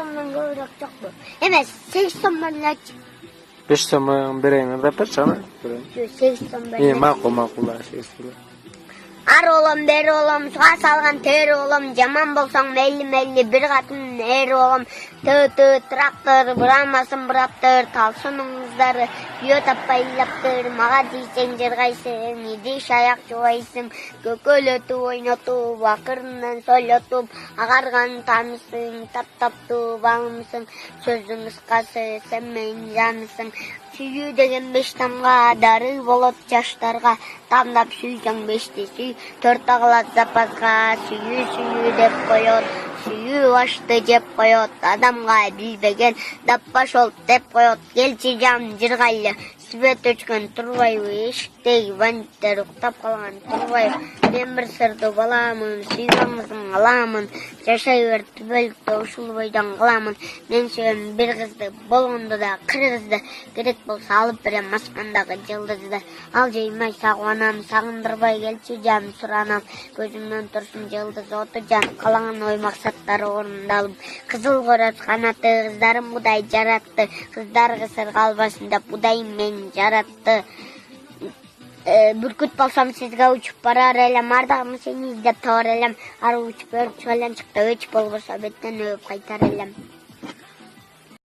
сомдон көбүрөөк жокпу? Эмес, 8 сом берилечи. 5 сом берейин деп берчи ана. 8 сом берилечи. Макул, 8 сом. Ар олом, бери олом, суга салган тери олом, жаман болсоң мейли, бир катын эр олом, трактор, бурамасын бураптыр, талсынын кыздары, үйө таппай илаптыр, мага тийсең жыргайсың, идиш аяк жубайсың, көкөлөтүп ойнотуп, акырынан сойлотуп, агарган танысың, таптаптуу балымсың, сөздүн кыскасы, сен менин жанысың, сүйүү деген 5 тамга дары болот жаштарга, тамдап сүйсөң 5ти сүй, 4 калат запаска, сүйүү деп коет, сүйүү ашты жеп коет, адамга билбеген даппашол деп коет, келчи жан жыргайлы, свет өчкөн турбайбы, эшиктеги бандиттер уктап калган турбайбы, мен бир сырды баламын, сүйгөнүңүздүн аламын, жашай бер түбөлүктө ушул бойдон каламын, мен сүйөм бир кызды, болгондо да кыргызды, керек болсо алып берем аспандагы жылдызды, ал жыймай сагынам, сагындырбай келчи жан суранам, көзүмдөн турсун жылдыз оту жан, калаган ой максаттары орундалып, кызыл корос канаты, кыздарым Кудай жаратты, кыздар кысыр калбасын деп Кудай мени жаратты. Бүркүт болсом сизге учуп барар элем, ардагым сени издеп табар элем, ары учуп өрүп чыга элем, чыкта өч болбосо беттен өбүп кайтар элем.